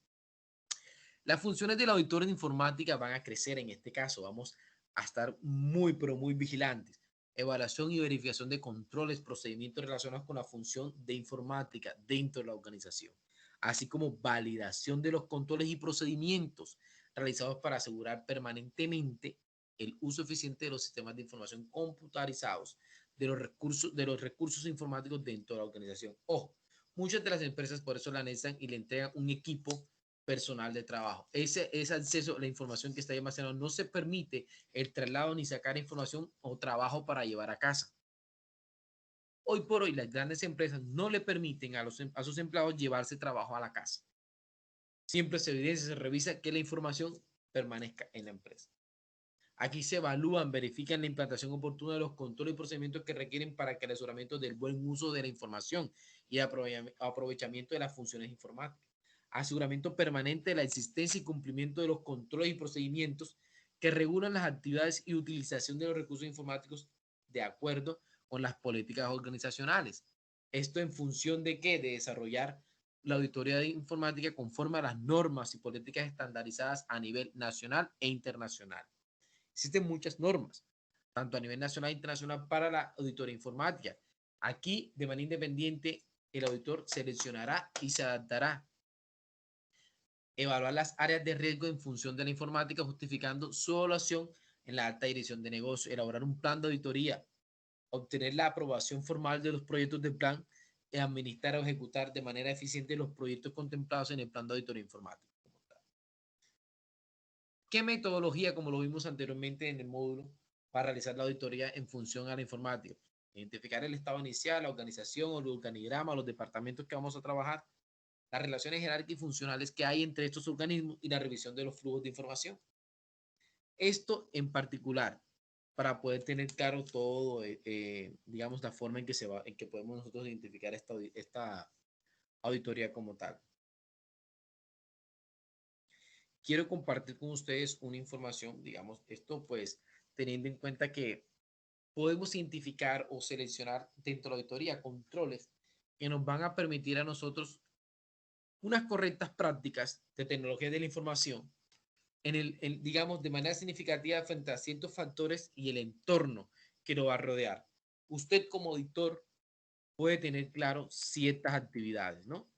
Las funciones del auditor en informática van a crecer en este caso. Vamos a estar muy, pero muy vigilantes. Evaluación y verificación de controles, procedimientos relacionados con la función de informática dentro de la organización, así como validación de los controles y procedimientos realizados para asegurar permanentemente el uso eficiente de los sistemas de información computarizados de los recursos informáticos dentro de la organización. Ojo, muchas de las empresas por eso la anexan y le entregan un equipo personal de trabajo. Ese acceso a la información que está almacenada no se permite el traslado ni sacar información o trabajo para llevar a casa. Hoy por hoy las grandes empresas no le permiten a sus empleados llevarse trabajo a la casa. Siempre se evidencia, se revisa que la información permanezca en la empresa. Aquí se evalúan, verifican la implantación oportuna de los controles y procedimientos que requieren para que el asesoramiento del buen uso de la información y aprovechamiento de las funciones informáticas. Aseguramiento permanente de la existencia y cumplimiento de los controles y procedimientos que regulan las actividades y utilización de los recursos informáticos de acuerdo con las políticas organizacionales. Esto en función de qué? De desarrollar la auditoría de informática conforme a las normas y políticas estandarizadas a nivel nacional e internacional. Existen muchas normas, tanto a nivel nacional e internacional para la auditoría informática. Aquí, de manera independiente, el auditor seleccionará y se adaptará. Evaluar las áreas de riesgo en función de la informática, justificando su evaluación en la alta dirección de negocio. Elaborar un plan de auditoría. Obtener la aprobación formal de los proyectos del plan y administrar o ejecutar de manera eficiente los proyectos contemplados en el plan de auditoría informática. ¿Qué metodología, como lo vimos anteriormente en el módulo, para realizar la auditoría en función a la informática? Identificar el estado inicial, la organización o el organigrama, los departamentos que vamos a trabajar, las relaciones jerárquicas y funcionales que hay entre estos organismos y la revisión de los flujos de información. Esto en particular, para poder tener claro todo, digamos, la forma en que podemos nosotros identificar esta auditoría como tal. Quiero compartir con ustedes una información, digamos, esto pues teniendo en cuenta que podemos identificar o seleccionar dentro de la auditoría controles que nos van a permitir a nosotros unas correctas prácticas de tecnología de la información digamos, de manera significativa frente a ciertos factores y el entorno que lo va a rodear. Usted como auditor puede tener claro ciertas actividades, ¿no?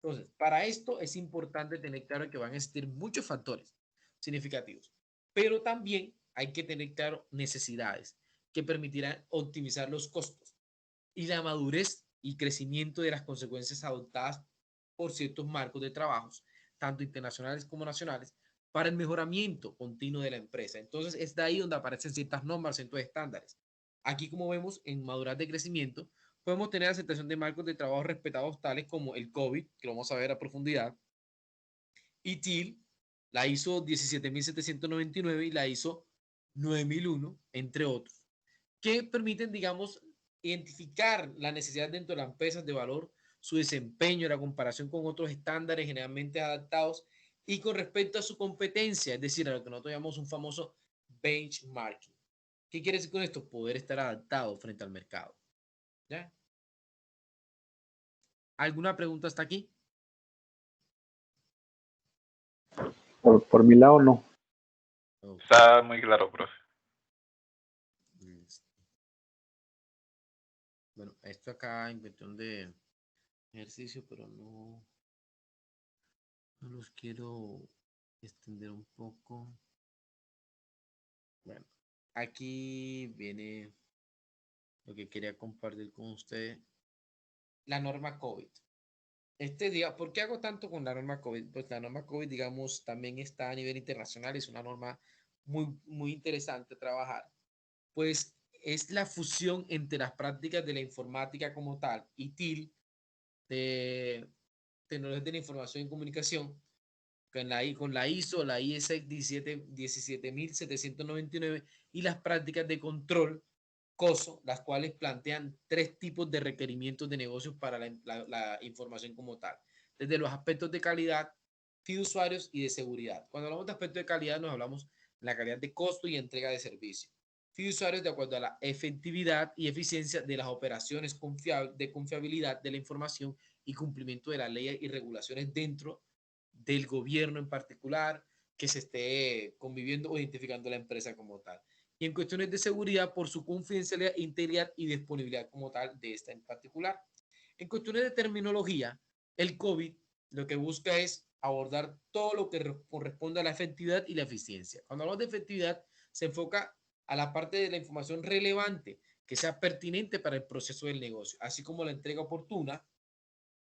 Entonces, para esto es importante tener claro que van a existir muchos factores significativos, pero también hay que tener claro necesidades que permitirán optimizar los costos y la madurez y crecimiento de las consecuencias adoptadas por ciertos marcos de trabajos, tanto internacionales como nacionales, para el mejoramiento continuo de la empresa. Entonces, es de ahí donde aparecen ciertas normas, ciertos estándares. Aquí, como vemos, en madurez de crecimiento, podemos tener aceptación de marcos de trabajo respetados tales como el COVID, que lo vamos a ver a profundidad, ITIL, la ISO 17799 y la ISO 9001, entre otros, que permiten, digamos, identificar la necesidad dentro de las empresas de valor, su desempeño, la comparación con otros estándares generalmente adaptados y con respecto a su competencia, es decir, a lo que nosotros llamamos un famoso benchmarking. ¿Qué quiere decir con esto? Poder estar adaptado frente al mercado. ¿Ya? ¿Alguna pregunta hasta aquí? Por mi lado, no. Okay. Está muy claro, profe. Bueno, esto acá en cuestión de ejercicio, pero no los quiero extender un poco. Bueno, aquí viene lo que quería compartir con ustedes. La norma COVID. Este día, ¿por qué hago tanto con la norma COVID? Pues la norma COVID, digamos, también está a nivel internacional, es una norma muy interesante trabajar. Pues es la fusión entre las prácticas de la informática como tal y TIL, de tecnologías de la información y comunicación, con la ISO, la IS 17799 y las prácticas de control COSO, las cuales plantean tres tipos de requerimientos de negocios para la información como tal, desde los aspectos de calidad, fiduciarios y de seguridad. Cuando hablamos de aspectos de calidad, nos hablamos de la calidad de costo y entrega de servicio. Fiduciarios de acuerdo a la efectividad y eficiencia de las operaciones de confiabilidad de la información y cumplimiento de las leyes y regulaciones dentro del gobierno en particular que se esté conviviendo o identificando la empresa como tal. Y en cuestiones de seguridad por su confidencialidad, integridad y disponibilidad como tal de esta en particular. En cuestiones de terminología, el COVID lo que busca es abordar todo lo que corresponde a la efectividad y la eficiencia. Cuando hablamos de efectividad, se enfoca a la parte de la información relevante que sea pertinente para el proceso del negocio, así como la entrega oportuna,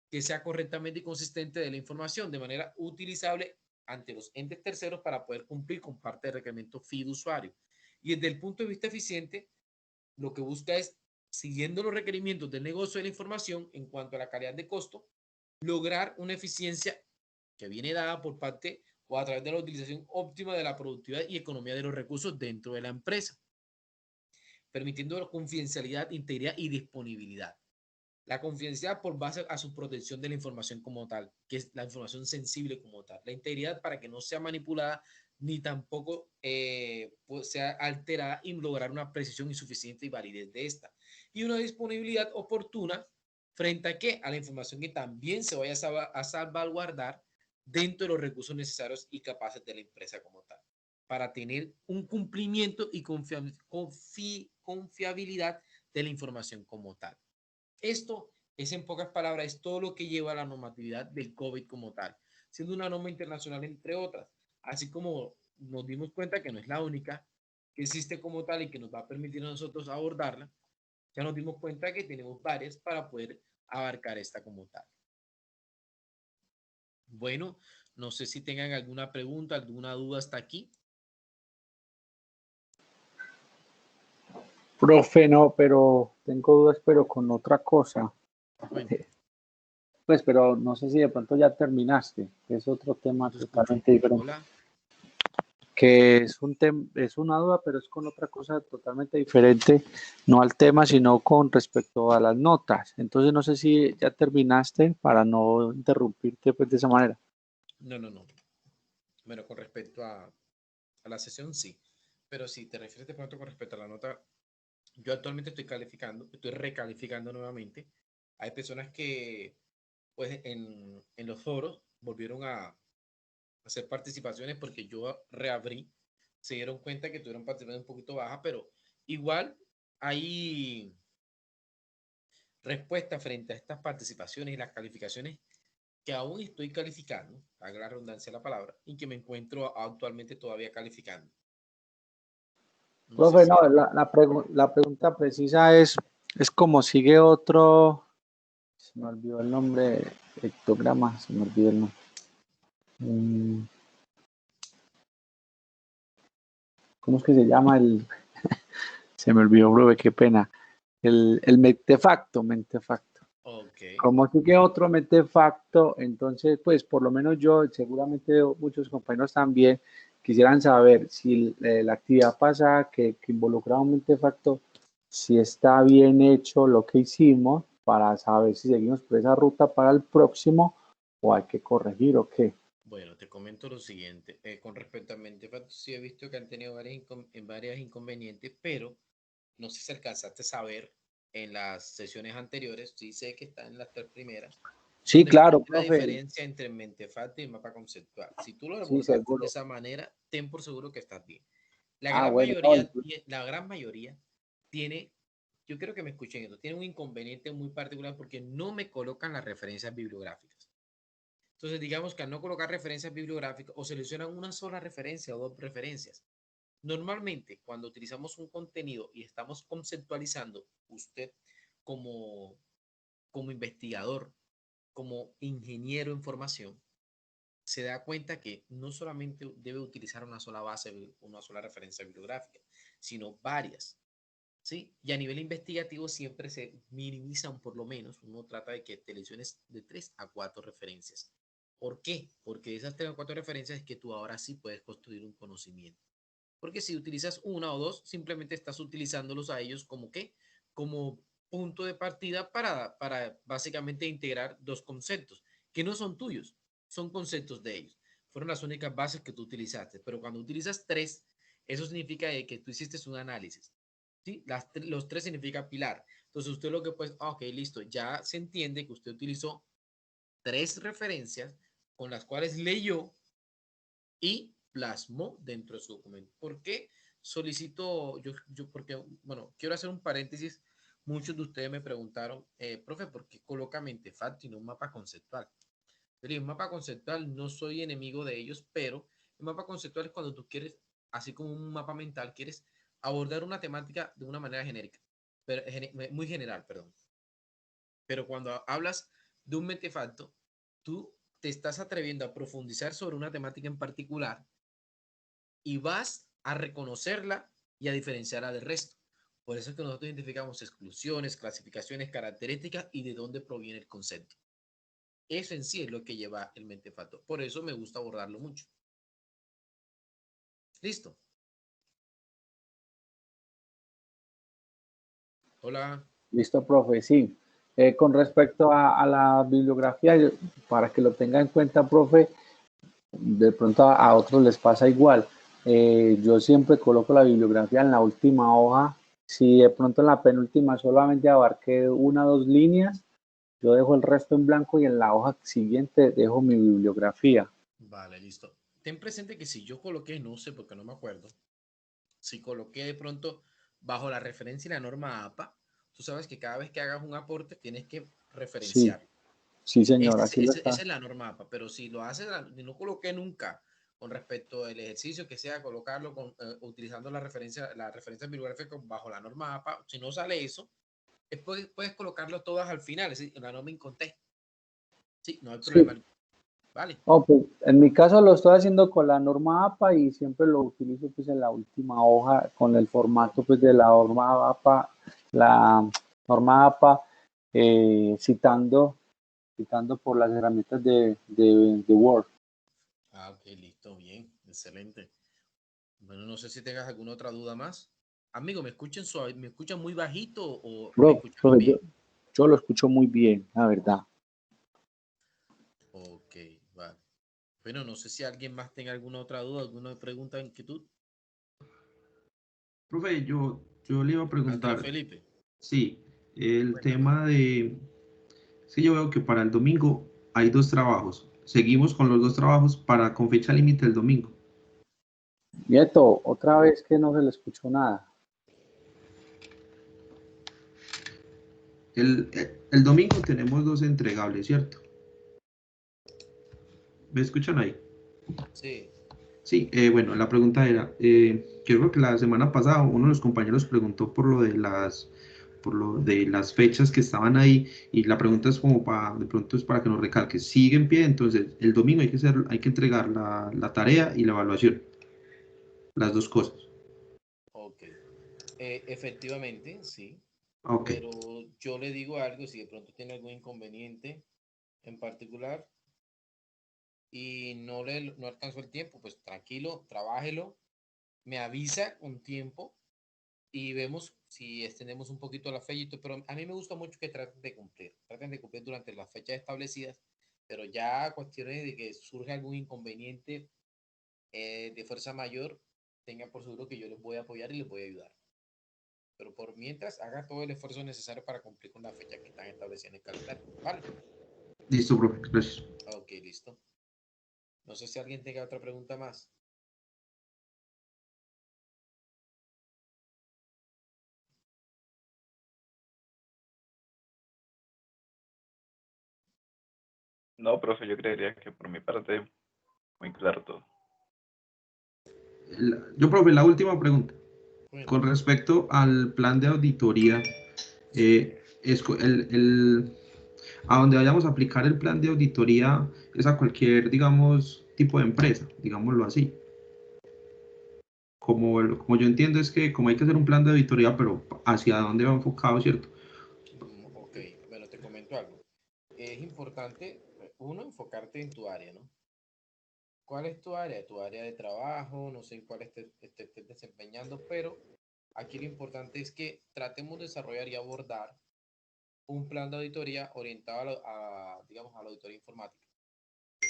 que sea correctamente y consistente de la información de manera utilizable ante los entes terceros para poder cumplir con parte del requerimiento fiduciario. Y desde el punto de vista eficiente, lo que busca es, siguiendo los requerimientos del negocio de la información en cuanto a la calidad de costo, lograr una eficiencia que viene dada por parte o a través de la utilización óptima de la productividad y economía de los recursos dentro de la empresa, permitiendo confidencialidad, integridad y disponibilidad. La confidencialidad por base a su protección de la información como tal, que es la información sensible como tal. La integridad para que no sea manipulada ni tampoco sea alterada y lograr una precisión insuficiente y validez de esta. Y una disponibilidad oportuna frente a qué? A la información que también se vaya a salvaguardar dentro de los recursos necesarios y capaces de la empresa como tal, para tener un cumplimiento y confiabilidad de la información como tal. Esto es, en pocas palabras, es todo lo que lleva a la normatividad del COVID como tal, siendo una norma internacional entre otras, así como nos dimos cuenta que no es la única que existe como tal y que nos va a permitir a nosotros abordarla, ya nos dimos cuenta que tenemos varias para poder abarcar esta como tal. Bueno, no sé si tengan alguna pregunta, alguna duda hasta aquí. Profe, no, pero tengo dudas, pero con otra cosa. Bueno. Pues, pero no sé si de pronto ya terminaste. Es otro tema No te escucho. totalmente diferente. Hola. Que es una duda, pero es con otra cosa totalmente diferente, no al tema, sino con respecto a las notas. Entonces, no sé si ya terminaste para no interrumpirte pues, de esa manera. No, no, no. Bueno, con respecto a la sesión, sí. Pero si te refieres de pronto con respecto a la nota, yo actualmente estoy recalificando nuevamente. Hay personas que, pues, en los foros volvieron a hacer participaciones porque yo reabrí, se dieron cuenta que tuvieron participación un poquito baja, pero igual hay respuesta frente a estas participaciones y las calificaciones que aún estoy calificando, haga la redundancia de la palabra, y que me encuentro actualmente todavía calificando. No sé Profe, si no, la pregunta precisa es como sigue otro, se me olvidó el nombre, hectograma, se me olvidó el nombre. ¿Cómo es que se llama el? Se me olvidó, profe, qué pena. El mentefacto. Ok, Como sigue otro mentefacto, entonces, pues por lo menos yo, seguramente muchos compañeros también, quisieran saber si la actividad pasada que involucraba un mentefacto, si está bien hecho lo que hicimos para saber si seguimos por esa ruta para el próximo o hay que corregir o qué. bueno, te comento lo siguiente. Con respecto a Mentefacto, sí he visto que han tenido varias inconvenientes, pero no sé si alcanzaste a saber en las sesiones anteriores, sí sé que está en las tres primeras, Sí, donde claro, expliqué la profe, diferencia entre Mentefacto y mapa conceptual. Si tú lo sí, abordaste de seguro. esa manera, ten por seguro que estás bien. La Ah, gran bueno, no, mayoría, la gran mayoría tiene, yo creo que me escuchen esto, tiene un inconveniente muy particular porque no me colocan las referencias bibliográficas. Entonces, digamos que al no colocar referencias bibliográficas o seleccionan una sola referencia o dos referencias. Normalmente, cuando utilizamos un contenido y estamos conceptualizando, usted como, como investigador, como ingeniero en formación, se da cuenta que no solamente debe utilizar una sola base, una sola referencia bibliográfica, sino varias. ¿Sí? Y a nivel investigativo siempre se minimizan por lo menos, uno trata de que te lesiones de 3 a 4 referencias. ¿Por qué? Porque esas 3 o 4 referencias es que tú ahora sí puedes construir un conocimiento. Porque si utilizas una o dos, simplemente estás utilizándolos a ellos como qué, como punto de partida para básicamente integrar dos conceptos que no son tuyos, son conceptos de ellos. Fueron las únicas bases que tú utilizaste, pero cuando utilizas tres, eso significa que tú hiciste un análisis. ¿Sí? Los tres significa pilar. Entonces usted lo que pues, ok, listo, ya se entiende que usted utilizó tres referencias con las cuales leyó y plasmó dentro de su documento. ¿Por qué solicito, porque, bueno, quiero hacer un paréntesis. Muchos de ustedes me preguntaron, profe, ¿por qué coloca Mentefacto y no un mapa conceptual? Pero un mapa conceptual no soy enemigo de ellos, pero el mapa conceptual es cuando tú quieres, así como un mapa mental, quieres abordar una temática de una manera genérica, pero, muy general, perdón. Pero cuando hablas de un mentefacto, tú te estás atreviendo a profundizar sobre una temática en particular y vas a reconocerla y a diferenciarla del resto. Por eso es que nosotros identificamos exclusiones, clasificaciones, características y de dónde proviene el concepto. Eso en sí es lo que lleva el mentefacto. Por eso me gusta abordarlo mucho. Listo. Hola. Listo, profe, sí. Con respecto a la bibliografía, para que lo tenga en cuenta, profe, de pronto a otros les pasa igual. Yo siempre coloco la bibliografía en la última hoja. Si de pronto en la penúltima solamente abarqué una o dos líneas, yo dejo el resto en blanco y en la hoja siguiente dejo mi bibliografía. Vale, listo. Ten presente que si yo coloqué, no sé porque no me acuerdo, si coloqué de pronto bajo la referencia y la norma APA, tú sabes que cada vez que hagas un aporte tienes que Sí, referenciar. sí, señor, aquí lo Esa está. es la norma APA, pero si lo haces, no coloqué nunca con respecto al ejercicio que sea colocarlo utilizando la referencia bibliográfica bajo la norma APA, si no sale eso, puedes colocarlo todas al final, es decir, la norma inconté. Sí, no hay Sí. problema. Vale. Oh, pues, en mi caso lo estoy haciendo con la norma APA y siempre lo utilizo pues en la última hoja con el formato pues de la norma APA citando quitando por las herramientas de Word. Ah, ok, listo, bien, excelente. Bueno, no sé si tengas alguna otra duda más. Amigo, ¿me escuchan suave? ¿Me escuchan muy bajito o me escuchan Profe, bien? yo lo escucho muy bien, la verdad. Ok, vale. Bueno, no sé si alguien más tenga alguna otra duda, alguna pregunta, inquietud. Profe, yo le iba a Andrés preguntar, Felipe, sí, el cuéntame. tema de, sí, yo veo que para el domingo hay dos trabajos. Seguimos con los dos trabajos con fecha límite el domingo. Nieto, otra vez que no se le escuchó nada. El domingo tenemos dos entregables, ¿cierto? ¿Me escuchan ahí? Sí, Sí, bueno, la pregunta era, yo creo que la semana pasada uno de los compañeros preguntó por lo de las fechas que estaban ahí y la pregunta es como de pronto es para que nos recalque, sigue en pie, entonces el domingo hay que entregar la tarea y la evaluación, las dos cosas. ok. Efectivamente, sí, Ok, pero yo le digo algo, si de pronto tiene algún inconveniente en particular y no alcanzó el tiempo, pues tranquilo, trabájelo, me avisa con tiempo y vemos si extendemos un poquito la fecha, pero a mí me gusta mucho que traten de cumplir durante las fechas establecidas, pero ya cuestiones de que surge algún inconveniente de fuerza mayor, tengan por seguro que yo les voy a apoyar y les voy a ayudar. Pero por mientras, haga todo el esfuerzo necesario para cumplir con la fecha que están establecidas en el calendario. ¿Vale? listo, profe, gracias. Ok, listo. No sé si alguien tenga otra pregunta más. No, profe, yo creería que por mi parte, muy claro todo. Yo, profe, la última pregunta. Con Cuéntame. respecto al plan de auditoría, Sí. a donde vayamos a aplicar el plan de auditoría es a cualquier, digamos, tipo de empresa, digámoslo así. Como yo entiendo es que como hay que hacer un plan de auditoría, pero hacia dónde va enfocado, ¿cierto? Ok, bueno, te comento algo. Es importante, uno, enfocarte en tu área, ¿no? ¿Cuál es tu área? Tu área de trabajo, no sé en cuál estés desempeñando, pero aquí lo importante es que tratemos de desarrollar y abordar un plan de auditoría orientado digamos, a la auditoría informática.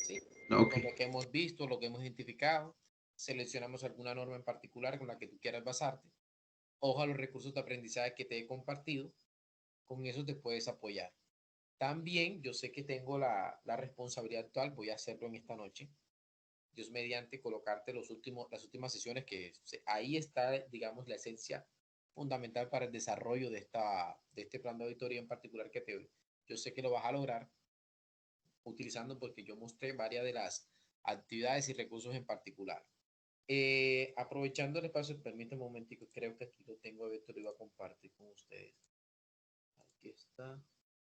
¿Sí? Ok, Con lo que hemos visto, lo que hemos identificado, seleccionamos alguna norma en particular con la que tú quieras basarte. Ojalá los recursos de aprendizaje que te he compartido, con eso te puedes apoyar. También yo sé que tengo la responsabilidad actual, voy a hacerlo en esta noche. Dios mediante colocarte las últimas sesiones ahí está, digamos, la esencia fundamental para el desarrollo de este plan de auditoría en particular que te doy. Yo sé que lo vas a lograr utilizando porque yo mostré varias de las actividades y recursos en particular. Aprovechando el espacio, permítame un momentico, creo que aquí lo tengo abierto, lo iba a compartir con ustedes. Aquí está.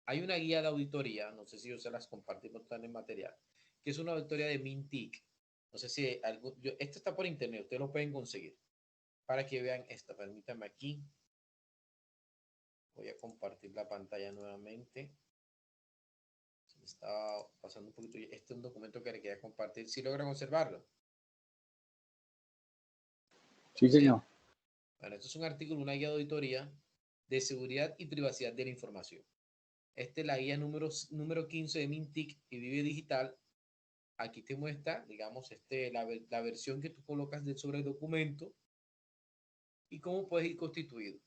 Hay una guía de auditoría, no sé si yo se las compartimos tan en material, que es una auditoría de Mintic. No sé si esto está por internet, ustedes lo pueden conseguir. Para que vean esta, permítanme aquí. Voy a compartir la pantalla nuevamente. Se me está pasando un poquito. Este es un documento que le quería compartir. Si logran observarlo. Sí, ¿Sí? señor. Bueno, esto es un artículo, una guía de auditoría de seguridad y privacidad de la información. Esta es la guía número 15 de Mintic y Vive Digital. Aquí te muestra, digamos, la versión que tú colocas sobre el documento y cómo puedes ir constituido.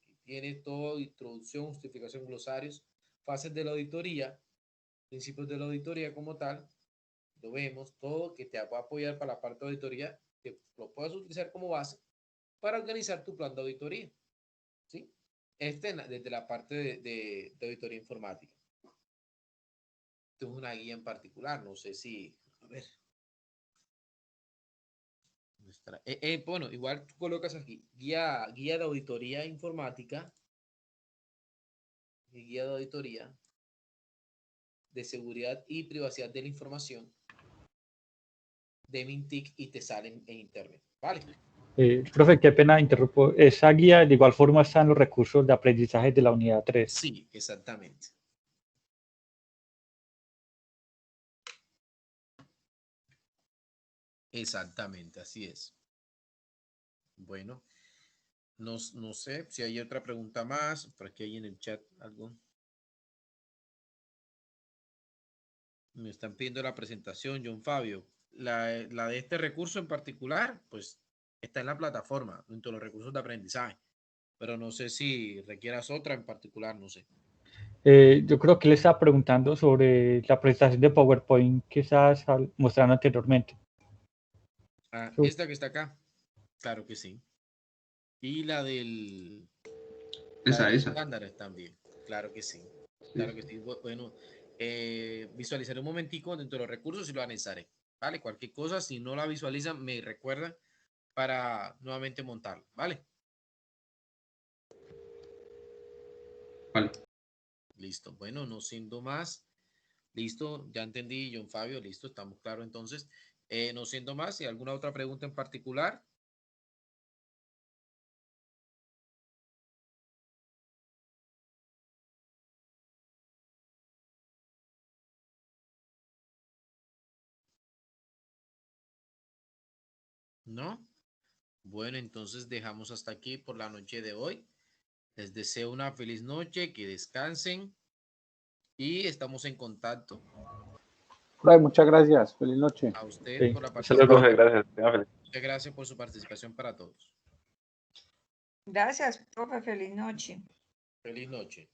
Aquí tiene todo, introducción, justificación, glosarios, fases de la auditoría, principios de la auditoría como tal. Lo vemos, todo que te va a apoyar para la parte de auditoría, que lo puedes utilizar como base para organizar tu plan de auditoría. ¿Sí? Desde la parte de auditoría informática. Esto es una guía en particular, no sé si, a ver, bueno, igual tú colocas aquí, guía de auditoría informática, guía de auditoría de seguridad y privacidad de la información de Mintic y te salen en internet, ¿vale? Profe, qué pena interrumpo. Esa guía de igual forma está en los recursos de aprendizaje de la unidad 3. Sí, exactamente. Exactamente, así es. Bueno, no sé si hay otra pregunta más, por aquí hay en el chat algo. Me están pidiendo la presentación, John Fabio. La de este recurso en particular, pues está en la plataforma, dentro de los recursos de aprendizaje. Pero no sé si requieras otra en particular, no sé. Yo creo que le estaba preguntando sobre la presentación de PowerPoint que estabas mostrando anteriormente. Ah, esta que está acá, claro que sí. Y la de los Esa. estándares también, claro que sí. Claro que sí. Bueno, visualizaré un momentico dentro de los recursos y lo anexaré. ¿Vale? Cualquier cosa, si no la visualizan, me recuerdan para nuevamente montarla. ¿Vale? Vale. Listo. Bueno, no siendo más. Listo, ya entendí, John Fabio. Listo, estamos claros entonces. No siendo más, si alguna otra pregunta en particular. ¿No? Bueno, entonces dejamos hasta aquí por la noche de hoy. Les deseo una feliz noche, que descansen y estamos en contacto. Fray, muchas gracias. Feliz noche. A usted Sí, por la hasta luego. Profe, participación. gracias. Tenga feliz. Muchas gracias por su participación para todos. Gracias, profe. Feliz noche. Feliz noche.